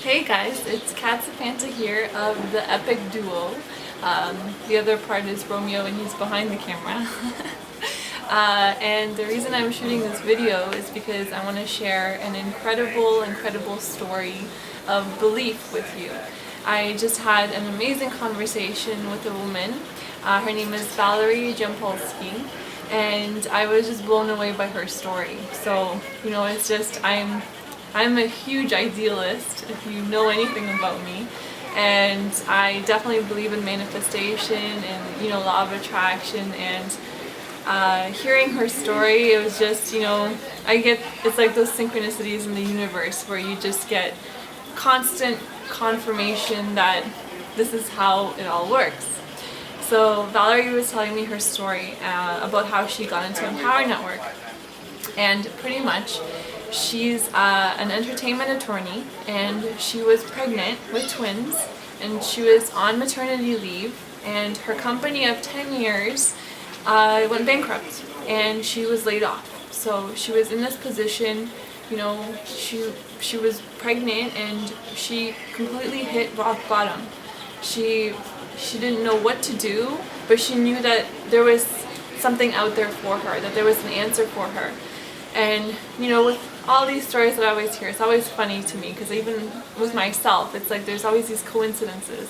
Hey guys, it's Katsafanta here of the Epic Duo. The other part is Romeo and he's behind the camera. And the reason I'm shooting this video is because I want to share an incredible story of belief with you. I just had an amazing conversation with a woman. Her name is Valerie Jampolsky, and I was just blown away by her story. So, it's just, I'm a huge idealist, if you know anything about me, and I definitely believe in manifestation and, law of attraction, and hearing her story, it was just, it's like those synchronicities in the universe where you just get constant confirmation that this is how it all works. So Valerie was telling me her story about how she got into Empower Network, and pretty much she's an entertainment attorney, and she was pregnant with twins, and she was on maternity leave, and her company of 10 years went bankrupt, and she was laid off. So she was in this position, she was pregnant, and she completely hit rock bottom. She didn't know what to do, but she knew that there was something out there for her, that there was an answer for her. And with all these stories that I always hear, it's always funny to me, because even with myself, it's like there's always these coincidences.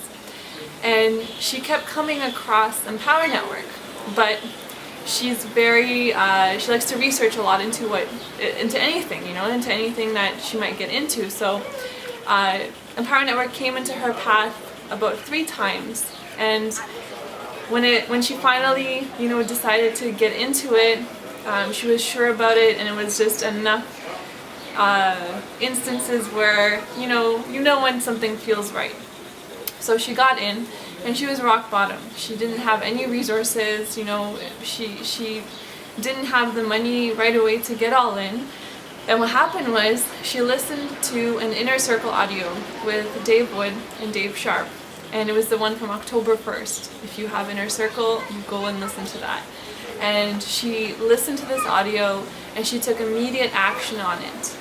And she kept coming across Empower Network, but she's very, she likes to research a lot into anything, into anything that she might get into. So Empower Network came into her path about 3 times, and when she finally, decided to get into it, she was sure about it, and it was just enough instances where you know when something feels right. So she got in, and she was rock bottom. She didn't have any resources. She didn't have the money right away to get all in. And what happened was she listened to an Inner Circle audio with Dave Wood and Dave Sharp, and it was the one from October 1st. If you have Inner Circle, you go and listen to that. And she listened to this audio, and she took immediate action on it.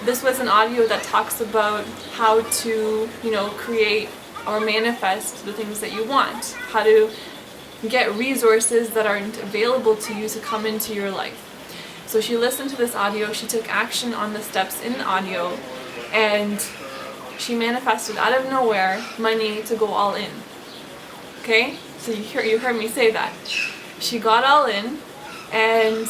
This was an audio that talks about how to, create or manifest the things that you want, how to get resources that aren't available to you to come into your life. So she listened to this audio, she took action on the steps in the audio, and she manifested out of nowhere money to go all in. Okay? So you heard me say that. She got all in, and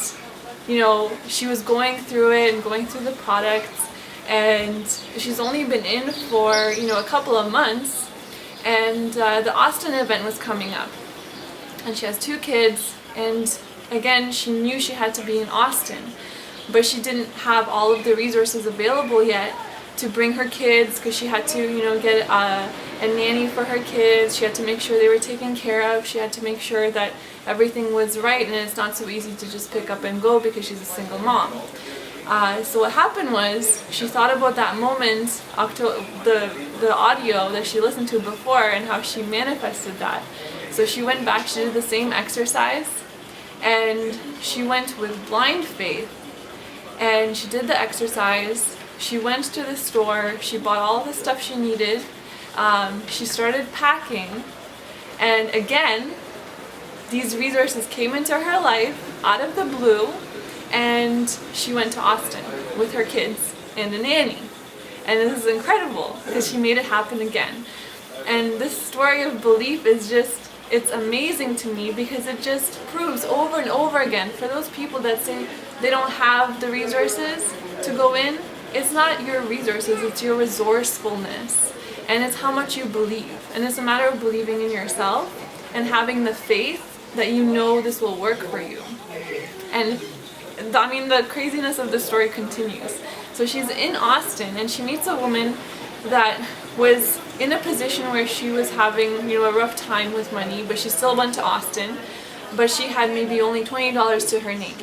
she was going through it and going through the products, and she's only been in for a couple of months, and the Austin event was coming up, and she has 2 kids, and again she knew she had to be in Austin, but she didn't have all of the resources available yet to bring her kids, because she had to get a nanny for her kids. She had to make sure they were taken care of. She had to make sure that everything was right, and it's not so easy to just pick up and go because she's a single mom. So what happened was she thought about that moment, the audio that she listened to before, and how she manifested that. So she went back, she did the same exercise, and she went with blind faith, and she did the exercise. She went to the store, she bought all the stuff she needed, she started packing, and again, these resources came into her life out of the blue, and she went to Austin with her kids and a nanny. And this is incredible, because she made it happen again. And this story of belief is just, it's amazing to me, because it just proves over and over again, for those people that say they don't have the resources to go in, it's not your resources, it's your resourcefulness, and it's how much you believe. And it's a matter of believing in yourself and having the faith that this will work for you. And the craziness of the story continues. So she's in Austin, and she meets a woman that was in a position where she was having a rough time with money, but she still went to Austin, but she had maybe only $20 to her name.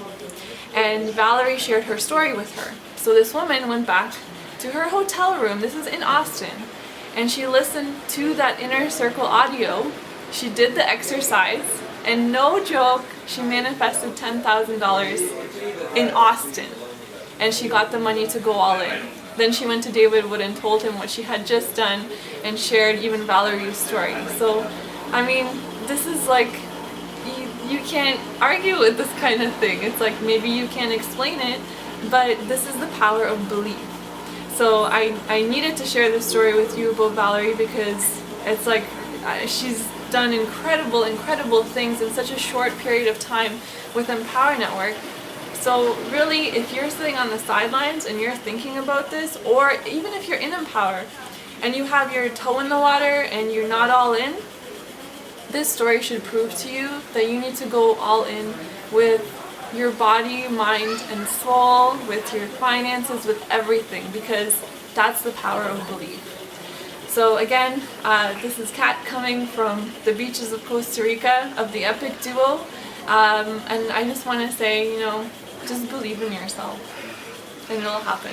And Valerie shared her story with her. So this woman went back to her hotel room, this is in Austin, and she listened to that Inner Circle audio. She did the exercise, and no joke, she manifested $10,000 in Austin, and she got the money to go all in. Then she went to David Wood and told him what she had just done and shared even Valerie's story. So, I mean, this is like, you can't argue with this kind of thing. It's like maybe you can't explain it, but this is the power of belief. So I needed to share this story with you about Valerie because it's like she's done incredible things in such a short period of time with Empower Network. So really, if you're sitting on the sidelines and you're thinking about this, or even if you're in Empower and you have your toe in the water and you're not all in, this story should prove to you that you need to go all in with your body, mind, and soul, with your finances, with everything, because that's the power of belief. So again, this is Kat coming from the beaches of Costa Rica of the Epic Duo, and I just want to say, just believe in yourself, and it'll happen.